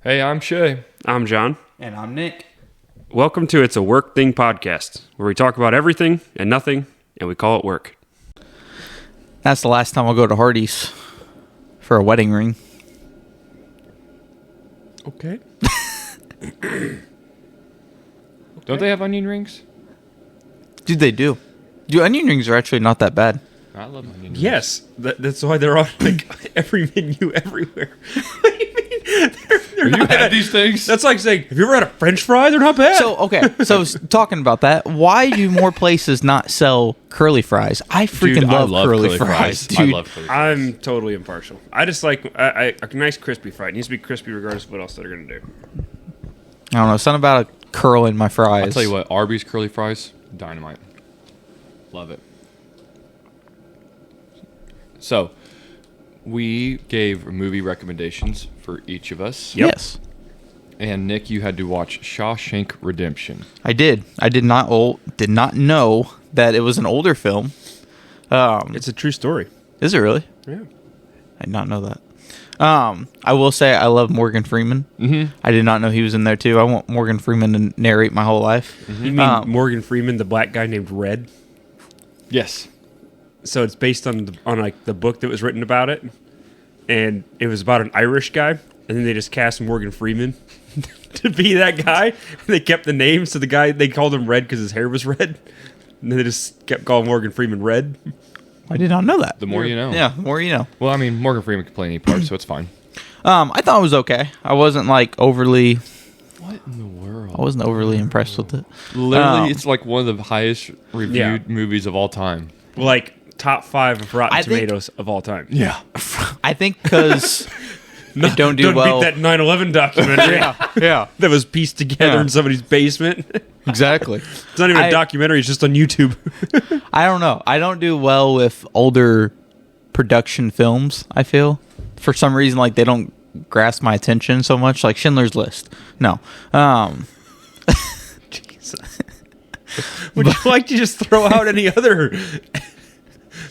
Hey, I'm Shay. I'm John. And I'm Nick. Welcome to It's a Work Thing podcast, where we talk about everything and nothing, and we call it work. That's the last time I'll go to Hardee's for a wedding ring. Okay. Don't they have onion rings? Dude, they do. Dude, onion rings are actually not that bad. I love onion rings. Yes, that's why they're on like every menu everywhere. What do you mean? They're You not had bad. these things? That's like saying, have you ever had a French fry? They're not bad. So, okay. So, talking about that, why do more places not sell curly fries? I freaking Dude, love curly fries. Dude. I love curly fries. I'm totally impartial. I just like a nice crispy fry. It needs to be crispy regardless of what else they're going to do. I don't know. Something about a curl in my fries. I'll tell you what, Arby's curly fries, dynamite. Love it. So, we gave movie recommendations for each of us. Yep. Yes. And Nick, you had to watch Shawshank Redemption. I did. I did not know that it was an older film. It's a true story. Is it really? Yeah. I did not know that. I will say I love Morgan Freeman. Mm-hmm. I did not know he was in there too. I want Morgan Freeman to narrate my whole life. You mean Morgan Freeman, the black guy named Red? Yes. So it's based on the book that was written about it, and it was about an Irish guy, and then they just cast Morgan Freeman to be that guy. They kept the name, so the guy they called him Red because his hair was red, and then they just kept calling Morgan Freeman Red. I did not know that. The more you know. Yeah, the more you know. Well, I mean, Morgan Freeman can play any part, so it's fine. I thought it was okay. I wasn't overly What in the world? impressed with it. Literally, it's like one of the highest reviewed movies of all time. Like top 5 of Rotten I think- Tomatoes of all time. Yeah. I think because No, it don't do well. beat that 9/11 documentary yeah, that was pieced together Yeah. in somebody's basement. exactly. It's not even a documentary; it's just on YouTube. I don't know. I don't do well with older production films. I feel for some reason they don't grasp my attention so much. Like Schindler's List. No. Jesus. Would you like to just throw out any other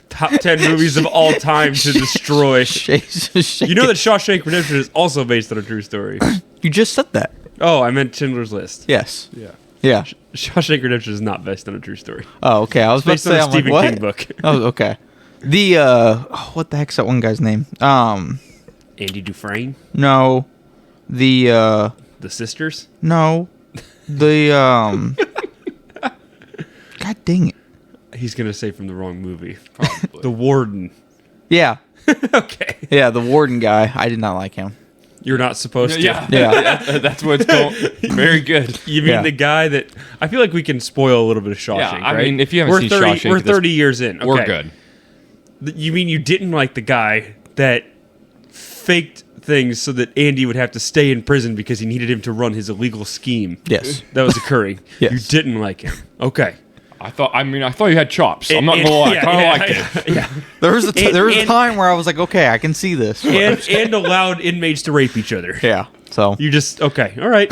top 10 movies of all time to destroy? You know that Shawshank Redemption is also based on a true story. you just said that. Oh, I meant Schindler's List. Yes. Yeah. Yeah. Shawshank Redemption is not based on a true story. Oh, okay. I was about to Based on say, a I'm like, Stephen what? King book. Oh, okay. The what the heck's that one guy's name? Andy Dufresne, No, the The Sisters. no, the God dang it! He's going to say from the wrong movie. Probably. The Warden. Yeah, Okay. yeah, the warden guy. I did not like him. You're not supposed to. Yeah. Yeah. That's what it's called. Very good. You mean Yeah. the guy that... I feel like we can spoil a little bit of Shawshank, Yeah, I right? mean, if you haven't we're seen 30, Shawshank, we're this- 30 years in. Okay. We're good. You mean you didn't like the guy that faked things so that Andy would have to stay in prison because he needed him to run his illegal scheme Yes. that was occurring? Yes. You didn't like him. Okay. I thought you had chops. I'm not gonna lie. I kind of liked it. Yeah. There was a And- time where I was like, okay, I can see this. And allowed inmates to rape each other. Yeah. So You just... Okay. All right.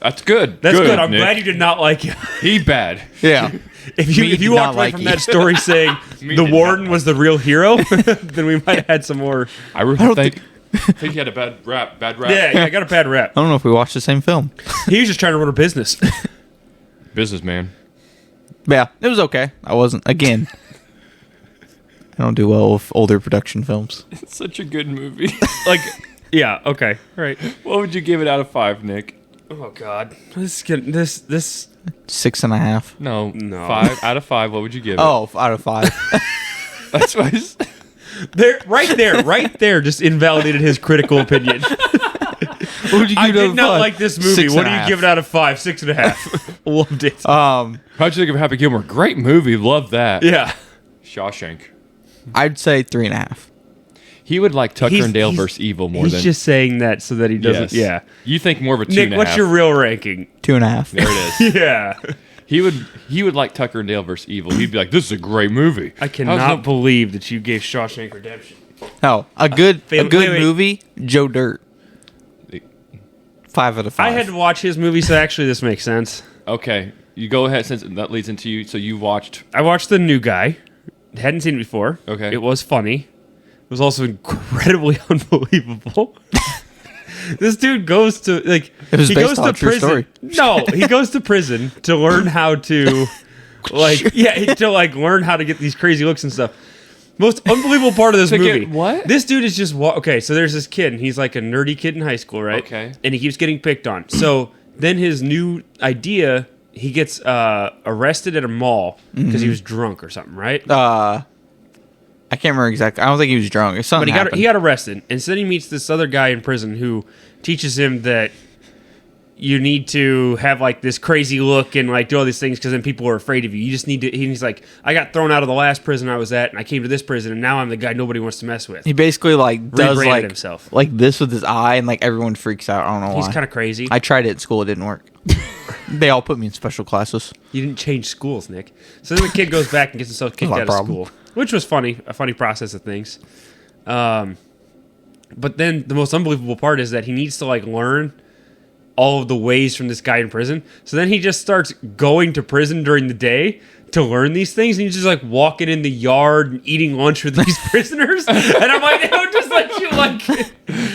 That's good. That's good. I'm Nick. glad you did not like him. He bad. yeah. If you Me if you did walked not away like from you. that story saying Me the did warden not was the real hero, then we might have had some more... I really think he had a bad rap. Yeah, I got a bad rap. I don't know if we watched the same film. He was just trying to run a business. Businessman. Yeah, it was okay. I wasn't again. I don't do well with older production films. It's such a good movie. Like, yeah, okay, right. What would you give it out of 5, Nick? Oh God, this this 6.5. No, No. 5 out of 5. What would you give it? Oh, out of 5. That's why. right there, just invalidated his critical opinion. What would you give I it out did of not 5? like this movie. What do you give it out of 5? 6.5. Loved it. How'd you think of Happy Gilmore? Great movie. Love that. Yeah. Shawshank. I'd say 3.5. He would like Tucker He's- and Dale he's- versus Evil more He's than. just saying that so that he doesn't. Yes. Yeah. You think more of a 2.5. Nick, what's your real ranking? 2.5. There it is. Yeah. He would like Tucker and Dale versus Evil. He'd be like, "This is a great movie." I cannot believe that you gave Shawshank Redemption. No, a good Wait. movie. Joe Dirt. 5 out of 5. I had to watch his movie, so actually this makes sense. Okay, you go ahead since that leads into you. So you watched. I watched The New Guy. Hadn't seen it before. Okay. It was funny. It was also incredibly unbelievable. This dude goes to like It was he based goes on to a true prison. story. No, he goes to prison to learn how to to like learn how to get these crazy looks and stuff. Most unbelievable part of this To get movie. what? This dude is just okay. So there's this kid, and he's like a nerdy kid in high school, right? Okay. And he keeps getting picked on. So then his new idea, he gets arrested at a mall because he was drunk or something, right? I can't remember exactly. I don't think he was drunk. It's something But he got arrested, and so then he meets this other guy in prison who teaches him that you need to have like this crazy look and like do all these things because then people are afraid of you. You just need to. He's like, I got thrown out of the last prison I was at, and I came to this prison, and now I'm the guy nobody wants to mess with. He basically like does Rebranded like himself. like this with his eye, and like everyone freaks out. I don't know why. He's kind of crazy. I tried it at school. It didn't work. They all put me in special classes. You didn't change schools, Nick. So then the kid goes back and gets himself kicked My out problem. of school, which was funny, a funny process of things. But then the most unbelievable part is that he needs to like learn all of the ways from this guy in prison. So then he just starts going to prison during the day to learn these things, and he's just like walking in the yard and eating lunch with these prisoners. And I'm like, they don't just let you like.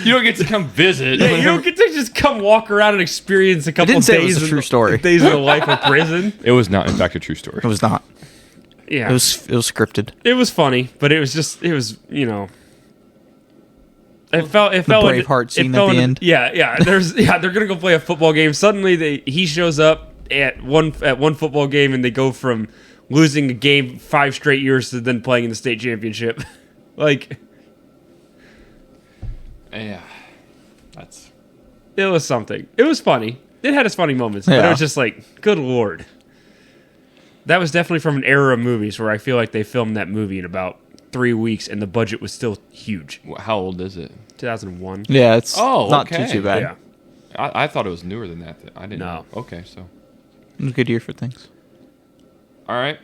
You don't get to come visit. Yeah, you don't get to just come walk around and experience a couple didn't say it days. was a true story. Days in the life of prison. It was not, in fact, a true story. It was not. Yeah, It was scripted. It was funny, but it was It felt Braveheart scene at the end. Yeah. They're gonna go play a football game. Suddenly he shows up at one football game, and they go from losing a game 5 straight years to then playing in the state championship. Like, Yeah. That's. it was something. It was funny. It had its funny moments, but it Yeah. was just like, good lord. That was definitely from an era of movies where I feel like they filmed that movie in about 3 weeks, and the budget was still huge. How old is it? 2001. Yeah, it's Oh, not okay. too bad. Yeah. I thought it was newer than that. I didn't No. know. Okay, so. It was a good year for things. All right.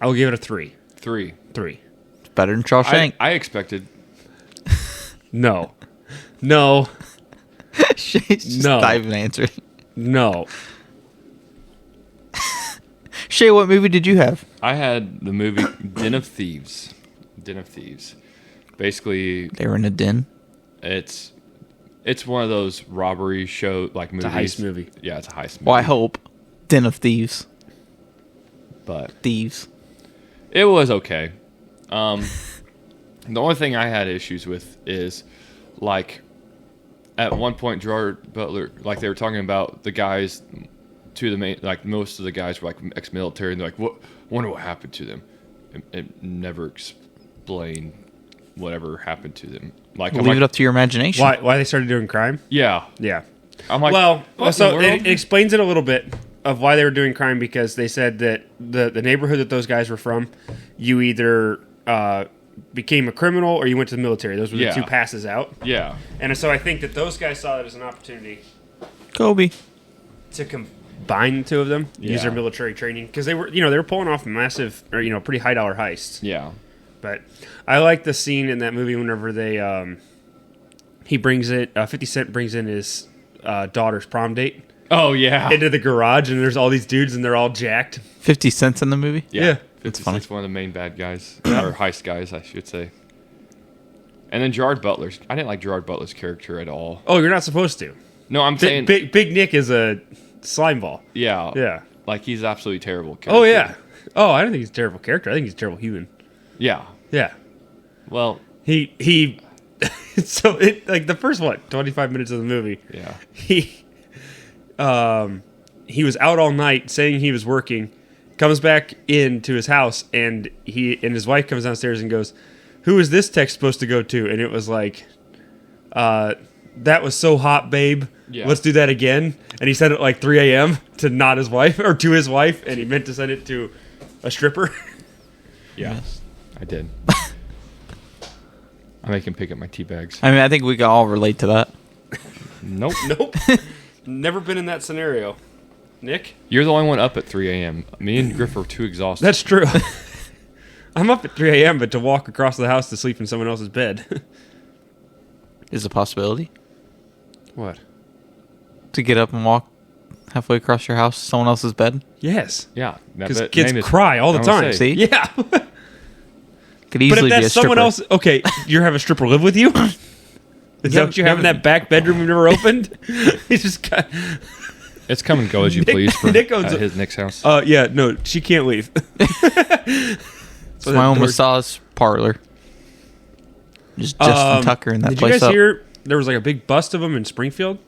I will give it a 3. 3. 3. It's better than Shawshank. I expected. No. Shay's just No. not even answering. No. Shay, what movie did you have? I had the movie Den of Thieves. Den of Thieves. Basically, They were in a den. it's one of those robbery show like movies. a heist movie. Yeah, it's a heist movie. Well, I hope. Den of Thieves. But Thieves. it was okay. The only thing I had issues with is like at one point Gerard Butler, like they were talking about the guys, two of the main, like most of the guys were like ex-military, and they're like, "What? Wonder what happened to them." It never explained whatever happened to them. Like, I'm Leave it like, up to your imagination. Why they started doing crime? yeah. Yeah. I'm like, Well, what so in the world? it explains it a little bit of why they were doing crime, because they said that the neighborhood that those guys were from, you either became a criminal or you went to the military. Those were the Yeah. 2 passes out. yeah, And so I think that those guys saw it as an opportunity Kobe. to combine the 2 of them, use their Yeah. military military training, because they were pulling off massive, or pretty high dollar heists. yeah. But I like the scene in that movie whenever they 50 Cent brings in his daughter's prom date Oh yeah, into the garage, and there's all these dudes, and they're all jacked. 50 cents in the movie? Yeah. 50 funny. Cent's one of the main bad guys or heist guys, I should say. And then Gerard Butler's. I didn't like Gerard Butler's character at all. Oh, you're not supposed to. No, I'm saying, Big Nick is a slime ball. yeah, Yeah. like he's absolutely terrible. Character. Oh yeah. Oh, I don't think he's a terrible character. I think he's a terrible human. yeah. Yeah. Well, He. So it like the first 25 minutes of the movie. yeah, He was out all night saying he was working, comes back into his house, and his wife comes downstairs and goes, "Who is this text supposed to go to?" And it was like, "That was so hot, babe. Yeah. Let's do that again." And he said it like 3 a.m. to not his wife or to his wife, and he meant to send it to a stripper. yeah. Yes. I did. I make him pick up my tea bags. I mean, I think we can all relate to that. Nope. Nope. Never been in that scenario. Nick? You're the only one up at 3 a.m. Me and Griff are too exhausted. That's true. I'm up at 3 a.m., but to walk across the house to sleep in someone else's bed. Is a possibility What? to get up and walk halfway across your house to someone else's bed. Yes. yeah. Because kids cry all the I wanna time. say, See? Yeah. Could But easily if be a that's stripper. someone else, okay, you have a stripper live with you? Is that what you have in that back bedroom we've never opened? It's just got... It's come and go as you please for Nick owns Nick's house. Yeah, no, she can't leave. It's my own massage parlor. Just Justin Tucker in that did place. Did you guys hear there was like a big bust of them in Springfield?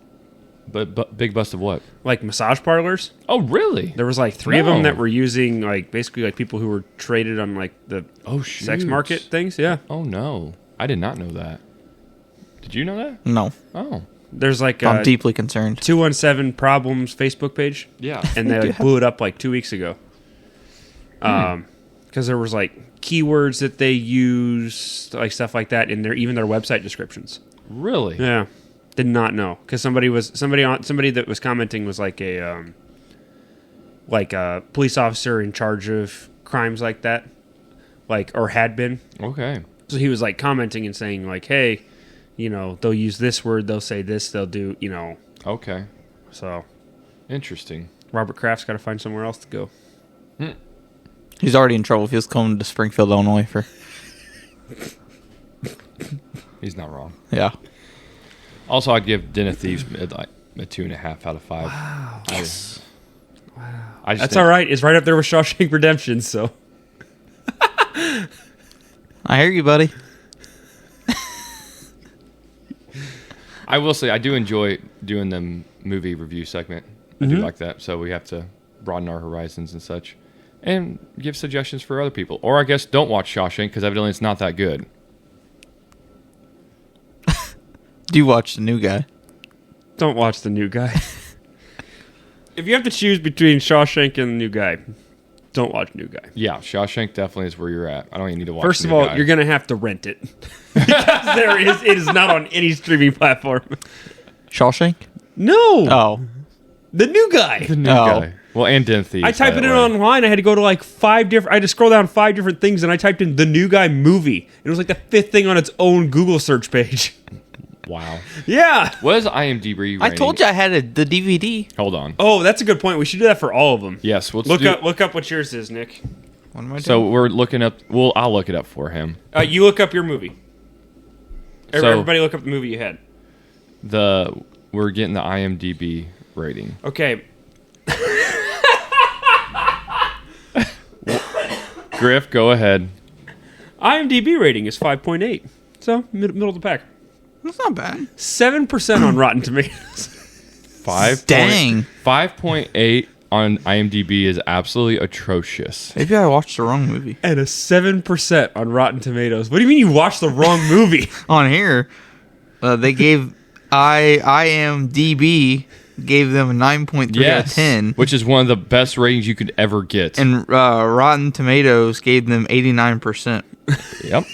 But big bust of what? Like massage parlors. Oh, really? There was like 3 of them No. that were using like basically like people who were traded on like the sex shoot. market things. Yeah. Oh, no. I did not know that. Did you know that? No, Oh. There's like I'm a deeply concerned. 217 Problems Facebook page. Yeah. And they like, blew it up like 2 weeks ago. Because there was like keywords that they used, like stuff like that in even their website descriptions. Really? Yeah, did not know because somebody that was commenting was like a police officer in charge of crimes like that, like or had been. Okay. So he was like commenting and saying like, hey, you know, they'll use this word, they'll say this, they'll do, you know. Okay. So Interesting. Robert Kraft's got to find somewhere else to go. He's already in trouble if he was coming to Springfield, Illinois for. He's not wrong. Yeah. Also, I'd give Den of Thieves like a 2.5 out of 5. Wow. Yes. I just That's think- all right. It's right up there with Shawshank Redemption. So I hear you, buddy. I will say I do enjoy doing the movie review segment. I do like that. So we have to broaden our horizons and such, and give suggestions for other people. Or I guess don't watch Shawshank because evidently it's not that good. Do you watch the new guy? don't watch the new guy. If you have to choose between Shawshank and the new guy, don't watch new guy. Yeah, Shawshank definitely is where you're at. I don't even need to watch. First the of new all, guy. you're gonna have to rent it because it is not on any streaming platform. Shawshank? No, Oh. the new guy. the new Oh. guy. Well, and Den of Thieves. I typed by it the in way. online. I had to go to like 5 different. I had to scroll down 5 different things, and I typed in the new guy movie. It was like the 5th thing on its own Google search page. Wow. Yeah. What is IMDb rating? I told you I had the DVD. Hold on. Oh, that's a good point. We should do that for all of them. Yes. Let's Look do, up what yours is, Nick. What am I doing? So we're looking up. Well, I'll look it up for him. You look up your movie. So- Everybody, look up the movie you had. We're getting the IMDb rating. Okay. Griff, go ahead. IMDb rating is 5.8. So middle of the pack. That's not bad. 7% on Rotten Tomatoes. 5.8 on IMDb is absolutely atrocious. Maybe I watched the wrong movie. And a 7% on Rotten Tomatoes. What do you mean you watched the wrong movie? On here, they gave IMDb gave them a 9.3 out of 10. which is one of the best ratings you could ever get. And Rotten Tomatoes gave them 89%. Yep.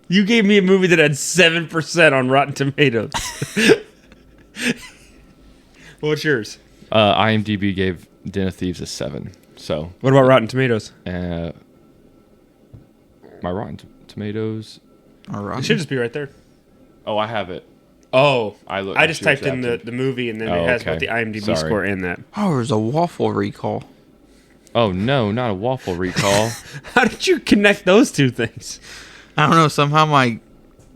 You gave me a movie that had 7% on Rotten Tomatoes. What's yours? IMDb gave Den of Thieves a 7. So What about Rotten Tomatoes? my Rotten Tomatoes. All It right. should just be right there. Oh, I have it. Oh, I just see typed what's in happening. the movie, and then Oh, it has okay. what the IMDb Sorry. score in that. Oh, there's a waffle recall. Oh no, not a waffle recall. How did you connect those two things? I don't know. Somehow my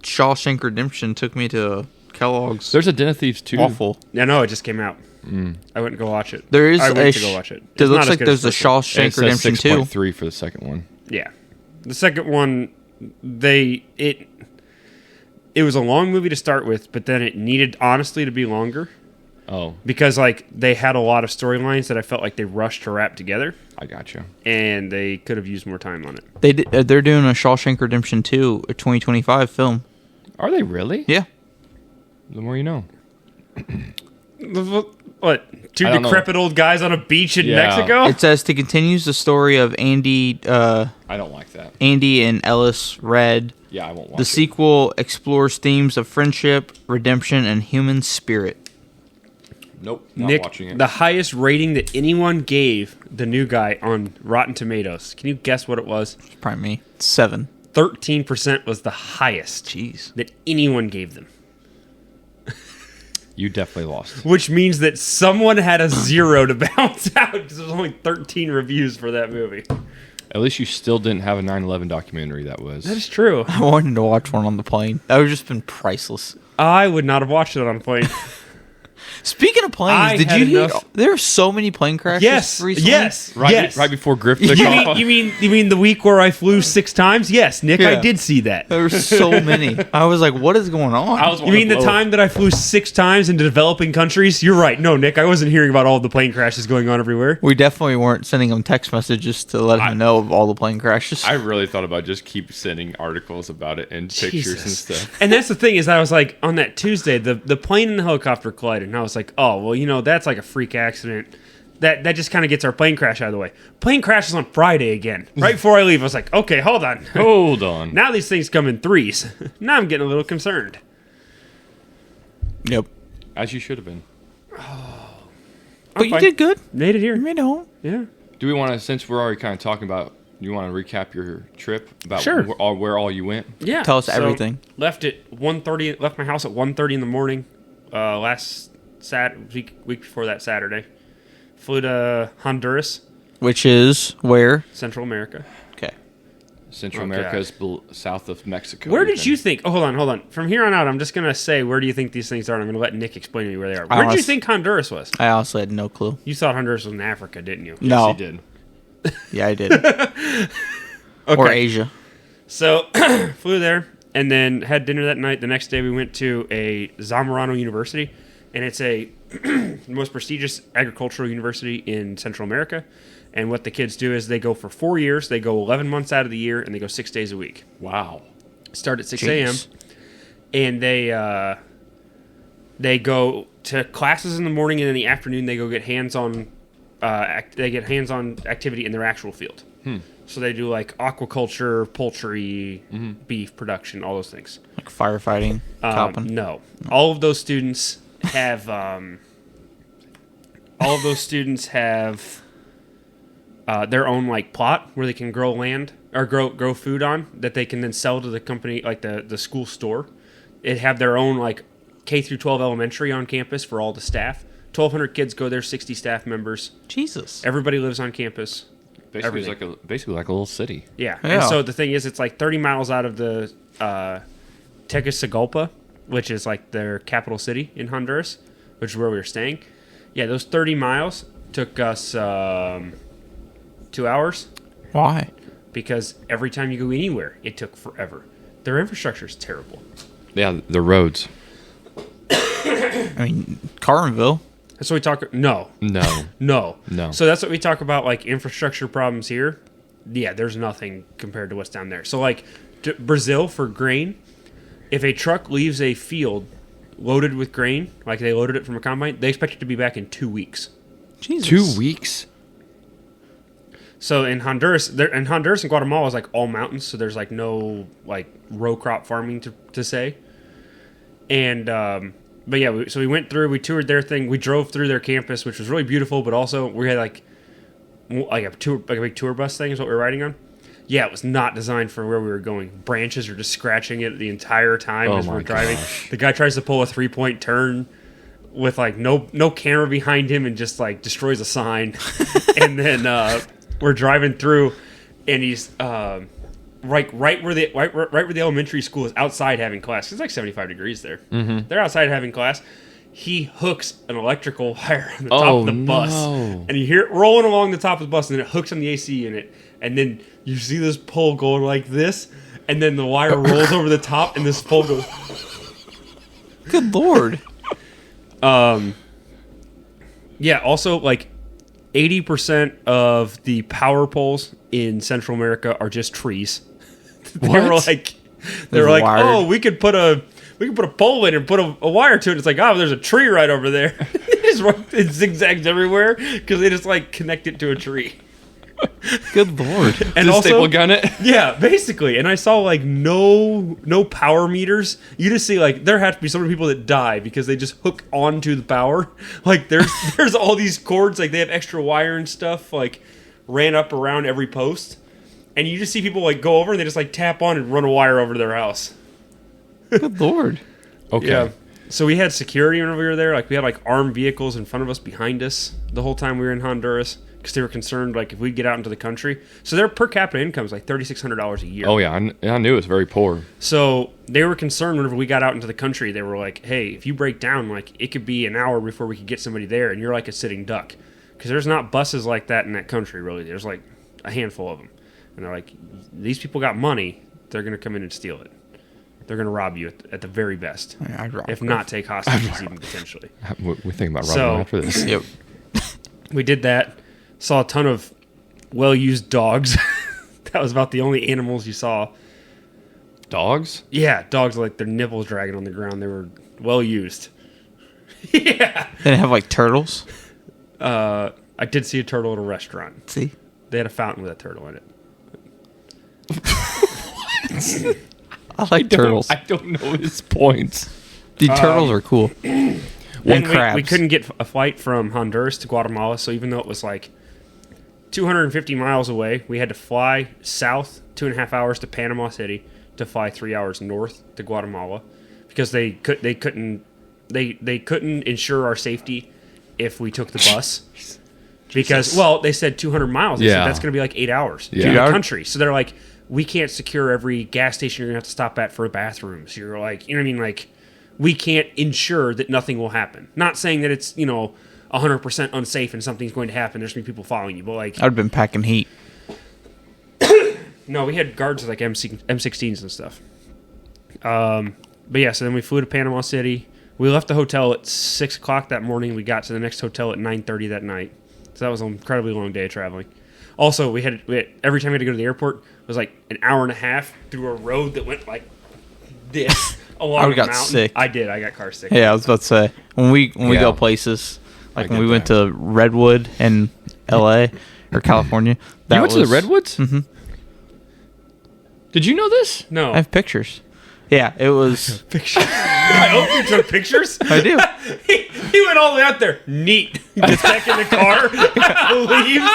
Shawshank Redemption took me to Kellogg's There's a Den of Thieves 2. waffle. Yeah, no, it just came out. I went and go watch it. There is I a went to go watch it. It It's not looks as like good as there's a the first one. And Shawshank it says Redemption 2. 6.3 for the second one. Yeah, the second one, it was a long movie to start with, but then it needed honestly to be longer Oh, because like they had a lot of storylines that I felt like they rushed to wrap together, I gotcha. and they could have used more time on it. They're doing a Shawshank Redemption 2, a 2025 film. Are they really? Yeah. The more you know. What? Two I don't know. decrepit old guys on a beach in Yeah. Mexico? It says to continues the story of Andy I don't like that. and Ellis Red. Yeah, I won't watch The it. sequel explores themes of friendship, redemption, and human spirit. Nope, not Nick, watching it. the highest rating that anyone gave the new guy on Rotten Tomatoes. Can you guess what it was? It's probably me. 7. 13% was the highest Jeez. that anyone gave them. You definitely lost. Which means that someone had a 0 to bounce out because there's only 13 reviews for that movie. At least you still didn't have a 9/11 documentary. That was. That is true. I wanted to watch one on the plane. That would have just been priceless. I would not have watched it on a plane. Speaking of planes, I did had you hear? enough- There are so many plane crashes. Yes. recently. Yes. right, yes. right before Griff took You off. mean the week where I flew 6 times? Yes, Nick, I Yeah. did see that. There were so many. I was like, "What is going on?" I was You mean the time that I flew 6 times into developing countries? You're right. No, Nick, I wasn't hearing about all the plane crashes going on everywhere. We definitely weren't sending him text messages to let him know of all the plane crashes. I really thought about just keep sending articles about it and pictures and Jesus. stuff. And that's the thing is I was like, on that Tuesday, the plane and the helicopter collided, and I was like, oh, well, that's like a freak accident. That just kind of gets our plane crash out of the way. Plane crashes on Friday again. Right before I leave, I was like, okay, hold on. Hold on. Now these things come in threes. Now I'm getting a little concerned. Yep. As you should have been. But you fine. did good. Made it here. You made it home. Yeah. Do we want to, since we're already kind of talking about, you want to recap your trip about Sure. where all you went? Yeah. Tell us everything. Left at 1:30. Left my house at 1:30 in the morning. Last week before that Saturday. Flew to Honduras, Which is where? Central America. Okay. Central Okay. America is south of Mexico. Where did you think? Oh, hold on. From here on out, I'm just gonna say, where do you think these things are? And I'm gonna let Nick explain to me where they are. Where did you honest- think Honduras was? I honestly had no clue. You thought Honduras was in Africa, didn't you? No. Yes, he did. Yeah, I did. Or Asia. So flew there and then had dinner that night. The next day we went to a Zamorano University, and it's the most prestigious agricultural university in Central America. And what the kids do is they go for 4 years. They go 11 months out of the year, and they go 6 days a week. Wow. Start at 6 a.m. Jeez. and they go to classes in the morning, and in the afternoon they go get hands-on activity in their actual field. So they do like aquaculture, poultry, beef production, all those things. Like firefighting, copping. No, all of those students have their own like plot where they can grow land or grow food on that they can then sell to the company, like the school store. They have their own like K through 12 elementary on campus for all the staff. 1,200 kids go there, 60 staff members. Jesus. Everybody lives on campus. Basically, it's Everything. basically like a little city. Yeah. Yeah. And so the thing is, it's like 30 miles out of the Tegucigalpa, which is like their capital city in Honduras, which is where we were staying. Yeah, those 30 miles took us 2 hours Why? because every time you go anywhere, it took forever. Their infrastructure is terrible. Yeah, the roads. I mean, Carmenville. And so we talk. No. No. So that's what we talk about, like infrastructure problems here. Yeah, there's nothing compared to what's down there. So like Brazil for grain, if a truck leaves a field loaded with grain, like they loaded it from a combine, they expect it to be back in 2 weeks. Jesus. 2 weeks? So in Honduras, and Guatemala is like all mountains, so there's like no like row crop farming to say. And but yeah, so we went through, we toured their thing, we drove through their campus, which was really beautiful, but also we had like a big tour bus thing is what we were riding on. Yeah, it was not designed for where we were going. Branches are just scratching it the entire time Oh as we're my driving. gosh. The guy tries to pull a 3-point turn with like no camera behind him and just like destroys a sign. And then we're driving through, and he's right where the elementary school is outside having class. It's like 75 degrees there. Mm-hmm. They're outside having class. He hooks an electrical wire on the top of the bus, no. and you hear it rolling along the top of the bus, and then it hooks on the AC unit, and then you see this pole going like this, and then the wire rolls over the top, and this pole goes. Good Lord. Yeah. Also, like 80% of the power poles in Central America are just trees. They were What? like, There's wired. oh, we could put a pole in and put a wire to it. It's like, oh, there's a tree right over there. It zigzags everywhere because they just like connect it to a tree. Good Lord. And Just also, staple gun it? yeah, basically. And I saw like no power meters. You just see like there have to be so many people that die because they just hook onto the power. Like there's all these cords, like they have extra wire and stuff like ran up around every post. And you just see people like go over and they just like tap on and run a wire over to their house. Good Lord. Okay. Yeah. So we had security when we were there. Like we had like armed vehicles in front of us, behind us the whole time we were in Honduras. because they were concerned like if we get out into the country. So their per capita income is like $3,600 a year. Oh yeah, I knew it was very poor. So they were concerned whenever we got out into the country. They were like, "Hey, if you break down, like it could be an hour before we could get somebody there, and you're like a sitting duck." Because there's not buses like that in that country, really. There's like a handful of them, and they're like, "These people got money. They're going to come in and steal it. They're going to rob you at the very best, I'd rob if her. not take hostages even potentially." We're thinking about robbing So- him after this. Yep. We did that. Saw a ton of well-used dogs. That was about the only animals you saw. Dogs? Yeah, dogs like their nipples dragging on the ground. They were well-used. Yeah. They didn't have like turtles. I did see a turtle at a restaurant. See, They had a fountain with a turtle in it. I like turtles. I don't know his points. Dude, turtles are cool. And crabs. we couldn't get a flight from Honduras to Guatemala, so even though it was like 250 miles away, we had to fly south 2.5 hours to Panama City to fly 3 hours north to Guatemala because they couldn't ensure our safety if we took the bus. Because, well, they said 200 miles. They said Yeah. that's going to be like 8 hours Yeah. to the Dude, country. So they're like, we can't secure every gas station you're going to have to stop at for a bathroom. So you're like, you know what I mean? Like, we can't ensure that nothing will happen. Not saying that it's, 100% unsafe and something's going to happen. There's going to be people following you. But, like, I'd have been packing heat. no, we had guards with, like, M16s and stuff. But, yeah, so then we flew to Panama City. We left the hotel at 6 o'clock that morning. We got to the next hotel at 9:30 that night. So that was an incredibly long day of traveling. Also, we had every time we had to go to the airport, it was like an hour and a half through a road that went like this along I the would've got mountain. sick. I did. I got car sick. Yeah, I was about to say when we Yeah. go places, like I when get we went that. to Redwood in L.A. or California. You went to the Redwoods? Mm-hmm. Did you know this? No. I have pictures. Yeah, it was. pictures. I hope you took pictures. I do. He went all the way out there. Neat. Gets back in the car. Leaves.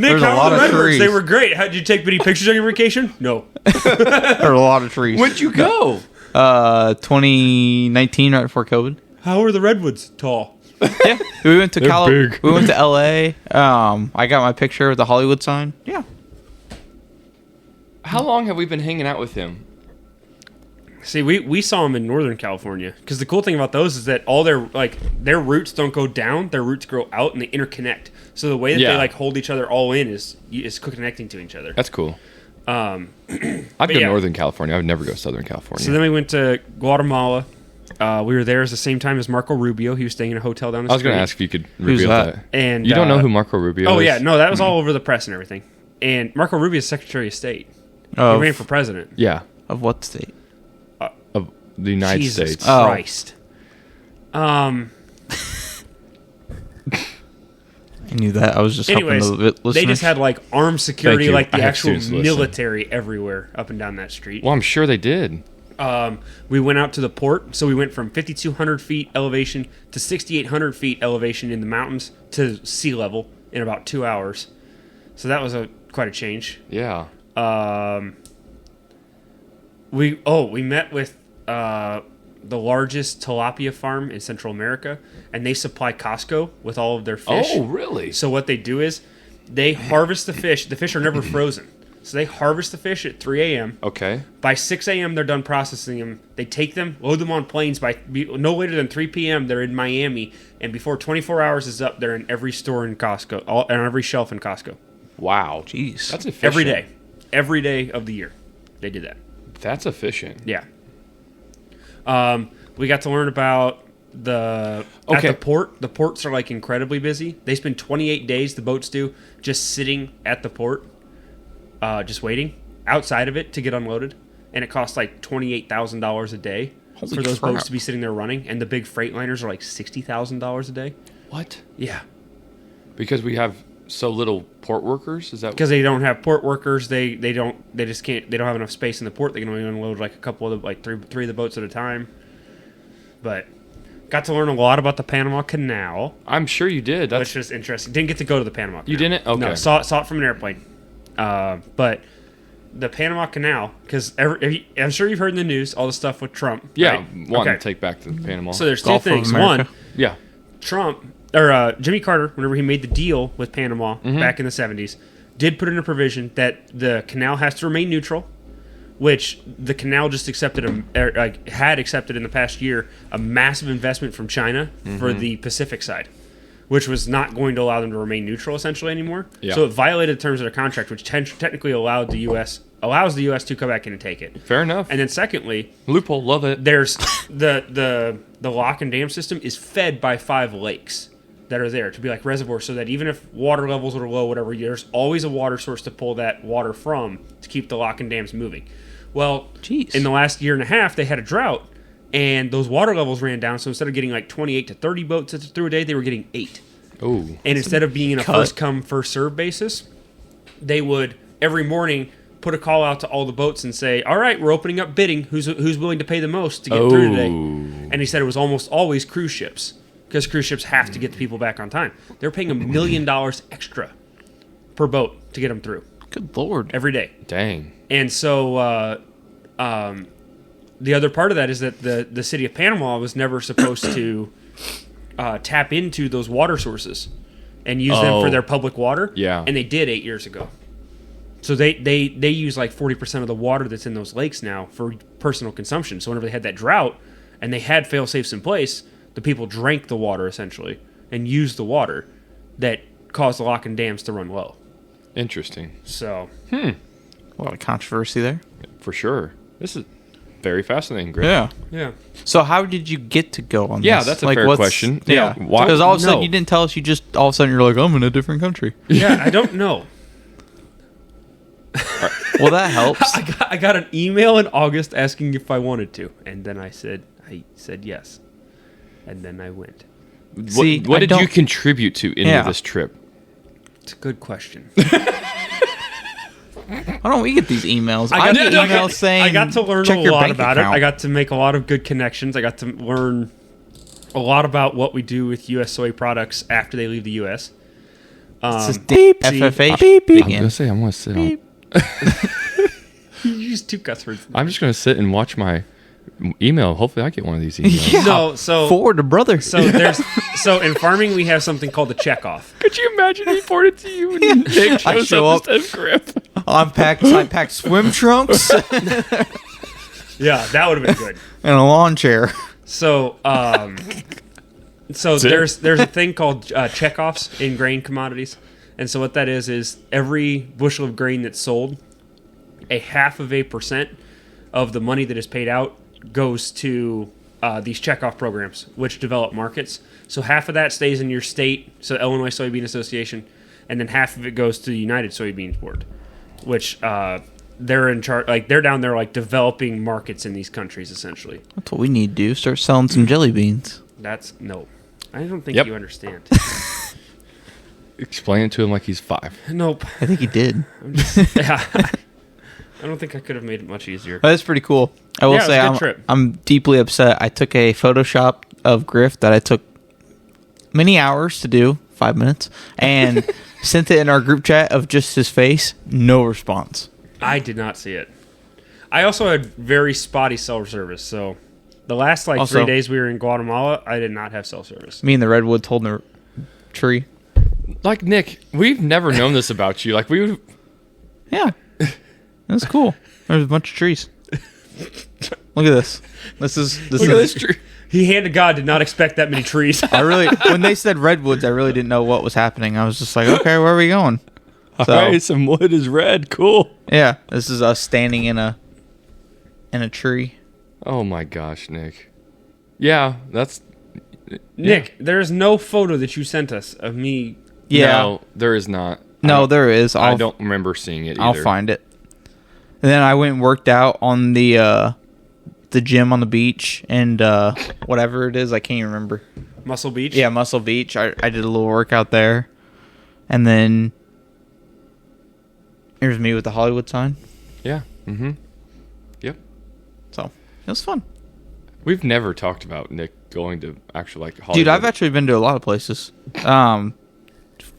There's a how lot were the of Redwoods? trees. They were great. Did you take any pictures on your vacation? No. There were a lot of trees. Where'd you go? 2019, right before COVID. How were the Redwoods tall? Yeah, we went to They're big. We went to L.A. I got my picture with the Hollywood sign. Yeah. How long have we been hanging out with him? See, we saw them in Northern California because the cool thing about those is that all their roots don't go down; their roots grow out and they interconnect. So the way that Yeah. they like hold each other all in is connecting to each other. That's cool. I've but been yeah. Northern California. I would never go Southern California. So then we went to Guatemala. We were there at the same time as Marco Rubio. He was staying in a hotel down the I was street. going to ask if you could Who's reveal that? that. And You don't know who Marco Rubio is? Oh yeah, no, that was all over the press and everything. And Marco Rubio is Secretary of State. He ran for president. Yeah, Of what state? of the United Jesus States. Oh. Christ. I knew that. I was just Anyways, helping the listeners. they just had like armed security, you. like the I have actual students listen. military everywhere up and down that street. Well, I'm sure they did. We went out to the port, so we went from 5,200 feet elevation to 6,800 feet elevation in the mountains to sea level in about 2 hours. So that was quite a change. Yeah. We met with the largest tilapia farm in Central America, and they supply Costco with all of their fish. Oh, really? So what they do is they harvest the fish. The fish are never frozen. So they harvest the fish at 3 a.m. Okay. By 6 a.m., they're done processing them. They take them, load them on planes. By no later than 3 p.m., they're in Miami. And before 24 hours is up, they're in every store in Costco, on every shelf in Costco. Wow. Jeez. That's efficient. Every day. Every day of the year. They did that. That's efficient. Yeah. We got to learn about at Okay. the port. The ports are like incredibly busy. They spend 28 days, the boats do, just sitting at the port, just waiting outside of it to get unloaded. And it costs like $28,000 a day Holy for those crap. boats to be sitting there running. And the big freight liners are like $60,000 a day. What? Yeah. Because we have so little port workers? Is that Because they don't have port workers, they don't have enough space in the port. They can only unload like a couple of three of the boats at a time. But got to learn a lot about the Panama Canal, I'm sure you did. which was interesting. Didn't get to go to the Panama Canal. You didn't? Okay. No, saw it from an airplane. But the Panama Canal, because I'm sure you've heard in the news all the stuff with Trump. Yeah, right? wanting Okay. to take back to Panama. So there's two Gulf of things. America. One, yeah. Trump Jimmy Carter, whenever he made the deal with Panama back in the 70s, did put in a provision that the canal has to remain neutral, which the canal just had accepted in the past year a massive investment from China for the Pacific side, which was not going to allow them to remain neutral essentially anymore. Yeah. So it violated the terms of their contract, which technically allows the U.S. to come back in and take it. Fair enough. And then secondly, loophole, love it. There's the lock and dam system is fed by 5 lakes that are there to be like reservoirs, so that even if water levels are low, whatever, there's always a water source to pull that water from to keep the lock and dams moving. Well, in the last year and a half, they had a drought, and those water levels ran down. So instead of getting like 28 to 30 boats through a day, they were getting 8. Oh, and instead of being in a first come first serve basis, they would every morning put a call out to all the boats and say, "All right, we're opening up bidding. Who's willing to pay the most to get through today?" And he said it was almost always cruise ships, because cruise ships have to get the people back on time. They're paying $1 million extra per boat to get them through. Good Lord. Every day. Dang. And so the other part of that is that the city of Panama was never supposed to tap into those water sources and use them for their public water. Yeah. And they did 8 years ago. So they use like 40% of the water that's in those lakes now for personal consumption. So whenever they had that drought and they had fail-safes in place, the people drank the water essentially and used the water that caused the lock and dams to run low. Interesting. So, a lot of controversy there. For sure. This is very fascinating, Griff. Yeah. So how did you get to go on this? Yeah, that's a fair question. Yeah. Why? Because all of a sudden you didn't tell us, you just, all of a sudden you're like, I'm in a different country. Yeah, I don't know. Well, that helps. I got an email in August asking if I wanted to, and then I said yes. And then I went. What did you contribute to into this trip? It's a good question. Why don't we get these emails? I get emails saying I got to learn check a your lot bank about account. it. I got to make a lot of good connections. I got to learn a lot about what we do with U.S. soy products after they leave the U.S. This is FFA. I'm going to say I want to sit on. You use 2 cuss words. I'm just going to sit and watch my email. Hopefully I get one of these emails. Yeah. So forward to brother. So in farming we have something called the checkoff. Could you imagine he forwarded to you and Nick I show up as Griff? I packed swim trunks Yeah, that would have been good. and a lawn chair. So there's a thing called checkoffs in grain commodities. And so what that is every bushel of grain that's sold, 0.5% of the money that is paid out goes to these checkoff programs, which develop markets. So half of that stays in your state, so Illinois Soybean Association, and then half of it goes to the United Soybeans Board, which they're in charge. Like they're down there, like developing markets in these countries, essentially. That's what we need to do. Start selling some jelly beans. No, I don't think you understand. Explain it to him like he's 5. Nope. I think he did. Yeah. I don't think I could have made it much easier. That's pretty cool. I will say it was a good trip. I'm deeply upset. I took a Photoshop of Griff that I took many hours to do, 5 minutes, and sent it in our group chat of just his face. No response. I did not see it. I also had very spotty cell service, so the last 3 days we were in Guatemala, I did not have cell service. Me and the redwoods holding the tree. Like, Nick, we've never known this about you. Like, we would... Yeah. That's cool. There's a bunch of trees. Look at this. Look at this tree. He, hand to God, did not expect that many trees. When they said redwoods, I really didn't know what was happening. I was just like, okay, where are we going? So, all right, some wood is red. Cool. Yeah, this is us standing in a tree. Oh my gosh, Nick. Yeah, that's... Nick, there's no photo that you sent us of me. Yeah. No, there is not. No, there is. I don't remember seeing it either. I'll find it. And then I went and worked out on the gym on the beach and whatever it is, I can't even remember. Muscle Beach? Yeah, Muscle Beach. I did a little workout there. And then here's me with the Hollywood sign. Yeah. Mm-hmm. Yep. So, it was fun. We've never talked about Nick going to actual Hollywood. Dude, I've actually been to a lot of places.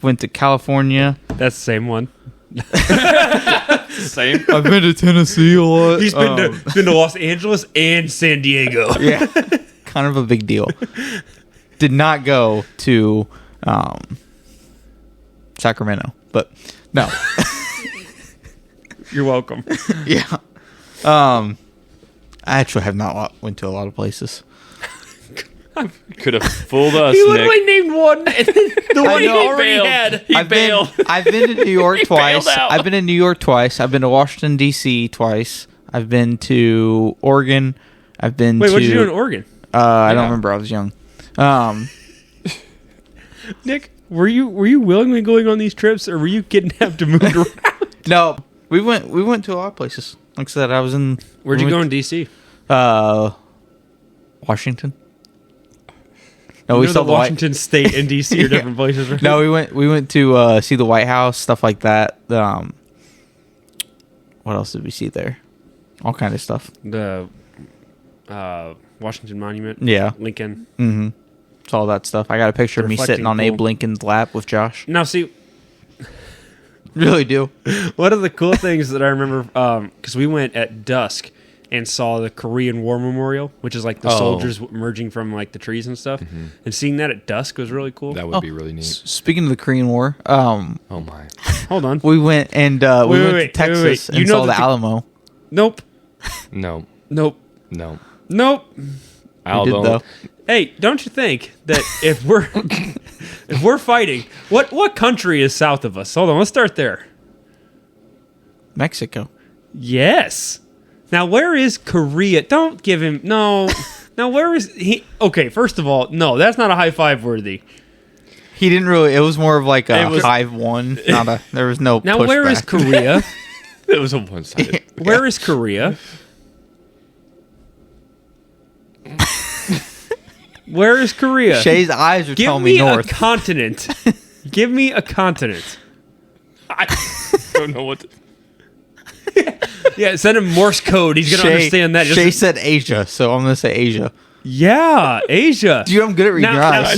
Went to California. That's the same one. Same. I've been to Tennessee a lot. He's been to Los Angeles and San Diego. Yeah. Kind of a big deal. Did not go to Sacramento, but no. You're welcome. Yeah. I actually have not went to a lot of places. Could have fooled us, He Nick. literally named one, and then the one he know. already bailed. had. He I've bailed. I've been to New York He twice. bailed out. I've been to New York twice. I've been to Washington D.C. twice. I've been to Oregon. I've been Wait, to. what did you do in Oregon? I Yeah. don't remember. I was young. Nick, were you willingly going on these trips, or were you kidnapped and moved around? No, we went to a lot of places. Like I said, I was in. Where'd you we go in went- D.C.? Washington. No, You we know saw that the White. Washington State and D.C. are different places, right? No, we went to see the White House, stuff like that. What else did we see there? All kind of stuff. The Washington Monument. Yeah. Lincoln. Mm-hmm. Saw that stuff. I got a picture The of me reflecting sitting on pool. Abe Lincoln's lap with Josh. Now, see, Really do. one of the cool things that I remember, because we went at dusk and saw the Korean War Memorial, which is like the Oh. soldiers emerging from like the trees and stuff. And seeing that at dusk was really cool. That would be really neat. Speaking of the Korean War, Oh my. Hold on. we went and we went to Texas wait. and You know saw that the Alamo. Nope. No. Nope. No. Nope. We did, Alamo. though. Hey, don't you think that if we're fighting, what country is south of us? Hold on, let's start there. Mexico. Yes. Now, where is Korea? Don't give him no. Now, where is he? Okay, first of all, no, that's not a high five worthy. He didn't really. It was more of like a It was- hive one. Not a. There was no. Now, where is pushback. Korea? It was a one-sided. Where is Korea? Where is Korea? Shay's eyes are Give telling me me north. a continent. Give me a continent. I don't know what. To, Yeah, send him Morse code. He's gonna understand that. Shay said Asia, so I'm gonna say Asia. Yeah, Asia. Dude, I'm good at reading your eyes.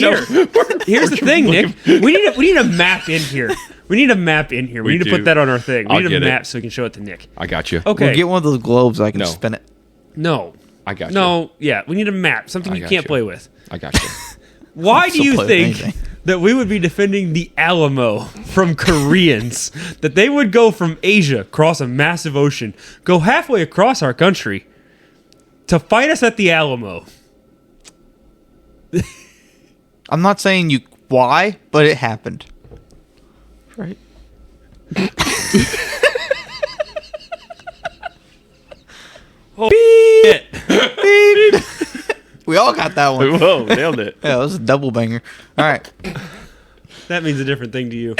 Here's the thing, Nick. We need a map in here. We need a map in here. We We need to do. put that on our thing. We I'll need a get it. map so we can show it to Nick. I got you. Okay. We'll get one of those globes. I can No. spin it. No. I got you. No. Yeah. We need a map. Something I you got can't you. play with. I got you. Why do still you play with think anything. that we would be defending the Alamo from Koreans? That they would go from Asia, cross a massive ocean, go halfway across our country to fight us at the Alamo? I'm not saying you why, but it happened. Right. Shit. We all got that one. Whoa, nailed it. Yeah, it was a double banger. All right. That means a different thing to you.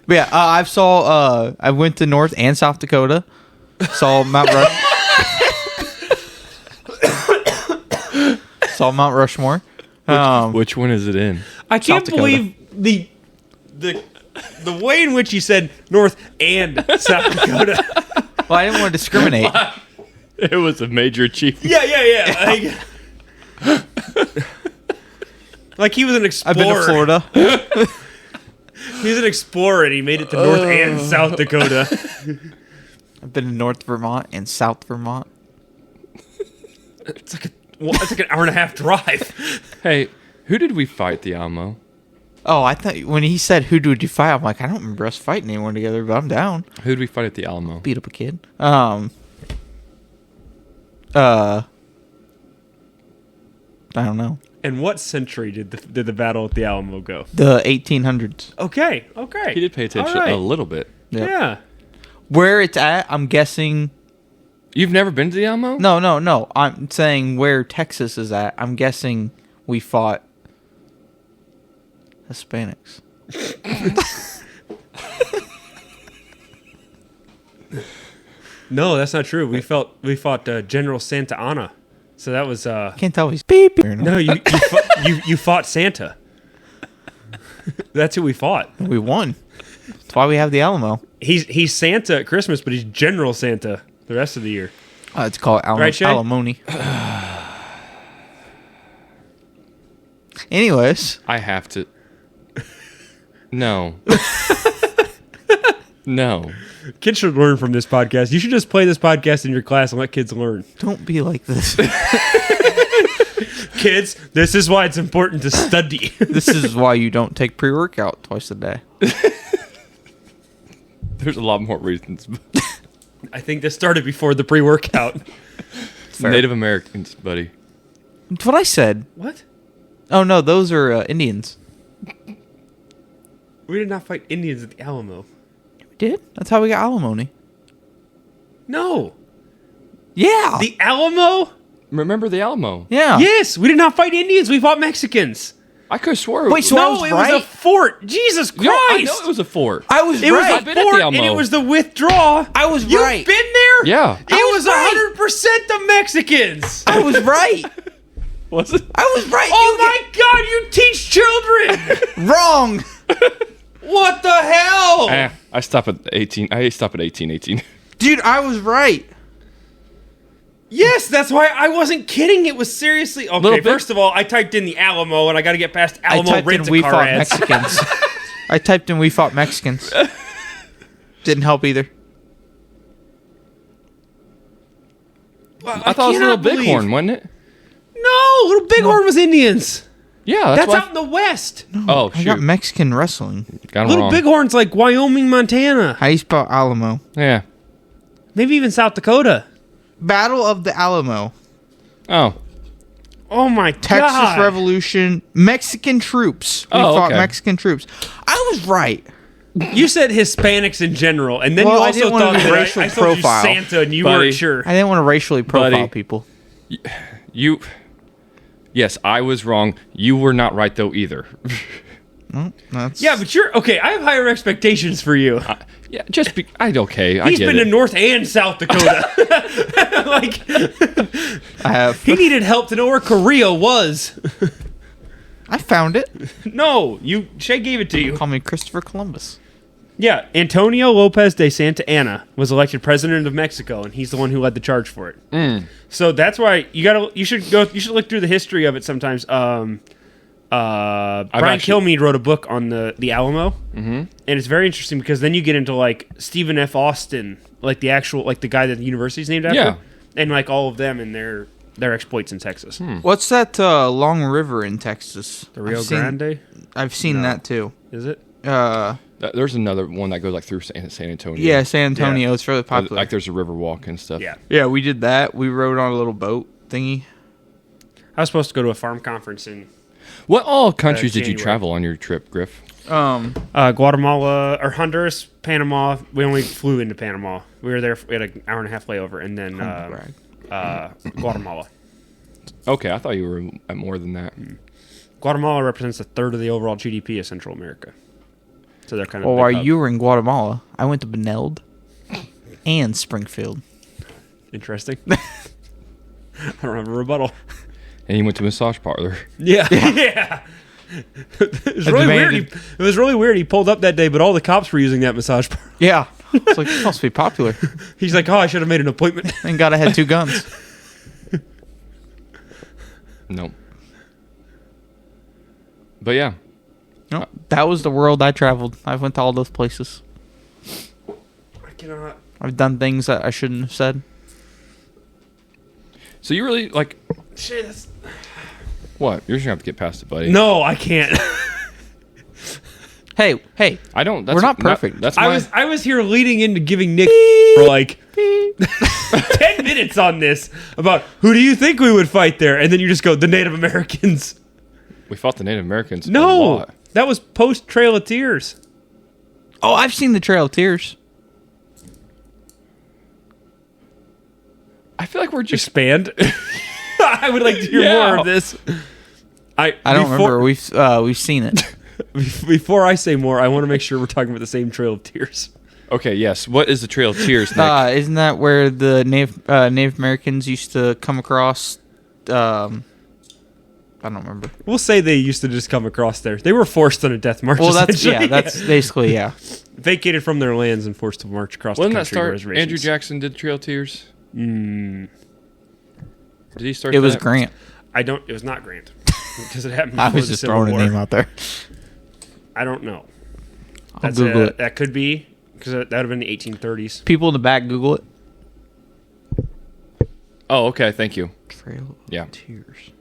But yeah, I went to North and South Dakota. Saw Mount saw Mount Rushmore. Which one is it in? I can't Dakota. believe the way in which he said North and South Dakota. Well, I didn't want to discriminate. It was a major achievement. Yeah. Like he was an explorer. I've been to Florida. He was an explorer and he made it to North and South Dakota. I've been to North Vermont and South Vermont. It's like an hour and a half drive. Hey, who did we fight at the Alamo? Oh, I thought when he said who did you fight, I'm like, I don't remember us fighting anyone together, but I'm down. Who did we fight at the Alamo? Beat up a kid. I don't know. And what century did the battle at the Alamo go? The 1800s. Okay. He did pay attention All right. a little bit. Yep. Yeah. Where it's at, I'm guessing. You've never been to the Alamo? No. I'm saying where Texas is at. I'm guessing we fought Hispanics. No, that's not true. We fought General Santa Anna. So that was Can't tell if he's beep. Or no, you fought Santa. That's who we fought. We won. That's why we have the Alamo. He's Santa at Christmas, but he's General Santa the rest of the year. It's called Right, Shay? alimony. Anyways, I have to. No. No. Kids should learn from this podcast. You should just play this podcast in your class and let kids learn. don't be like this. Kids, this is why it's important to study. This is why you don't take pre-workout twice a day. There's a lot more reasons. I think this started before the pre-workout. Fair. Native Americans, buddy. That's what I said. What? Oh no, those are Indians. We did not fight Indians at the Alamo. We did. That's how we got alimony. No. Yeah. The Alamo? Remember the Alamo? yeah. Yes, we did not fight Indians. We fought Mexicans. I could have swore. Wait, so I was it was a right? fort. Jesus Christ. No, I know it was a fort. I was It was right. a I've been at fort, the and Alamo. it was the withdraw. I was You've right. been there? Yeah. It was right. 100% the Mexicans. I was right. Was it? I was right. Oh my God, you teach children. Wrong. What the hell? I stop at 18. I stop at 18. Dude, I was right. Yes, that's why I wasn't kidding. It was seriously okay. Little bit. First of all, I typed in the Alamo, and I got to get past I Alamo typed in rent we a car fought ads. Mexicans. I typed in we fought Mexicans. Didn't help either. I thought it was a Little Bighorn, wasn't it? No, Little Bighorn was Indians. Yeah, That's why. out in the west. Oh, I got shoot. Mexican wrestling. Got 'em Little wrong. Bighorn's like Wyoming, Montana, How you spell Alamo? Yeah. maybe even South Dakota. Battle of the Alamo. Oh. Oh my Texas God! Revolution. Mexican troops. We Oh, fought okay. Mexican troops. I was right. You said Hispanics in general, and then Well, you I also didn't want thought to that racial I told you profile. Santa, and you Buddy. weren't sure. I didn't want to racially profile Buddy. people. You. Yes, I was wrong. You were not right though either. Well, that's Yeah, but you're okay. I have higher expectations for you. Yeah, just be. Okay. I He's get been it. to North and South Dakota. Like I have. he needed help to know where Korea was. I found it. No, Shay gave it to you. Call me Christopher Columbus. Yeah, Antonio Lopez de Santa Anna was elected president of Mexico, and he's the one who led the charge for it. So that's why you should look through the history of it sometimes. Brian Kilmeade wrote a book on the Alamo, and it's very interesting because then you get into like Stephen F. Austin, like the actual the guy that the university's named after, Yeah. and like all of them and their exploits in Texas. What's that long river in Texas? The Rio I've seen- Grande, I've seen that too. is it? There's another one that goes like through San Antonio. Yeah, San Antonio. It's really popular. Like there's a river walk and stuff. Yeah. Yeah, we did that. We rode on a little boat thingy. I was supposed to go to a farm conference in What all countries did you January. travel on your trip, Griff? Guatemala or Honduras, Panama. We only flew into Panama. We were there. We had an hour and a half layover, and then Guatemala. Okay, I thought you were at more than that. Guatemala represents a third of the overall GDP of Central America. So they're kind of. Well, big while hub. you were in Guatemala, I went to Benilde and Springfield. Interesting. I don't have a rebuttal. And you went to massage parlor. Yeah, yeah. It was really weird. demanded- It was really weird. He pulled up that day, but all the cops were using that massage parlor. Yeah. It's like, this must be popular. He's like, "Oh, I should have made an appointment." Thank God I had 2 guns. No. But yeah, No, that was the world I traveled. I went to all those places. I cannot. I've done things that I shouldn't have said. so you really like Shit, that's... what? You're just gonna have to get past it, buddy. No, I can't. Hey, I don't. That's We're not perfect. That's I was here leading into giving Nick for like 10 minutes on this about who do you think we would fight there, and then you just go the Native Americans. we fought the Native Americans. a No, lot. that was post Trail of Tears. Oh, I've seen the Trail of Tears. I feel like we're just. Expand. I would like to hear Yeah. more of this. I don't remember. We've seen it. Before I say more, I want to make sure we're talking about the same Trail of Tears. Okay, yes. What is the Trail of Tears, Nick? Isn't that where the Native Americans used to come across? I don't remember. We'll say they used to just come across there. They were forced on a death march. Well, that's essentially. that's basically vacated from their lands and forced to march across Wasn't the that country. start? reservations. Andrew Jackson did Trail of Tears. Did he start? It was that? Grant. I don't. It was not Grant because it happened. I before was the just Civil throwing a War. name out there. I don't know. I'll Google it. That could be because that would have been the 1830s. People in the back, Google it. Oh, okay. Thank you. Trail of Yeah. Tears.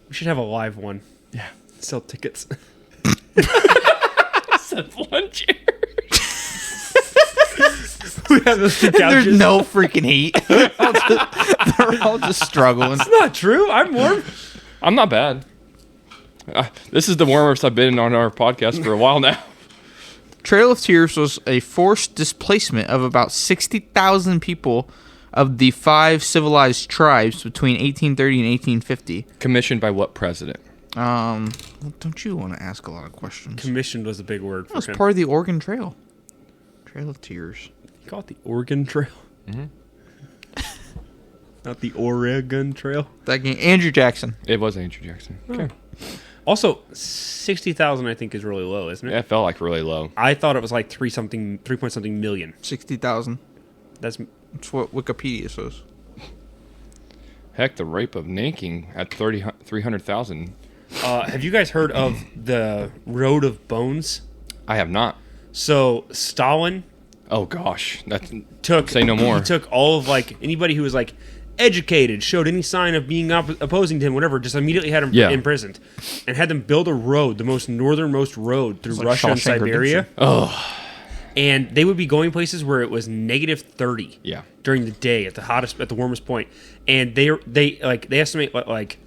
We should have a live one. Yeah. Sell tickets. Said one chair. We have those two couches. There's no freaking heat. They're all just struggling. It's not true. I'm warm. I'm not bad. This is the warmest I've been on our podcast for a while now. Trail of Tears was a forced displacement of about 60,000 people of the 5 civilized tribes between 1830 and 1850. Commissioned by what president? Don't you want to ask a lot of questions? Commissioned was a big word That for was him. part of the Oregon Trail. Trail of Tears. You call it the Oregon Trail? Not the Oregon Trail? That game, Andrew Jackson. It was Andrew Jackson. Okay. Also, 60,000 I think is really low, isn't it? It felt like really low. I thought it was like 3 point something million. 60,000. That's That's what Wikipedia says. Heck, the rape of Nanking at 300,000. have you guys heard of the Road of Bones? I have not. So Stalin Oh gosh, that's took Say no more. He took all of like anybody who was like educated, showed any sign of being opposing to him, whatever, just immediately had him Yeah. imprisoned, and had them build a road, the most northernmost road through like Russia and Shawshank Siberia. Redemption. oh And they would be going places where it was negative 30 yeah. during the day at the warmest point. And they estimate like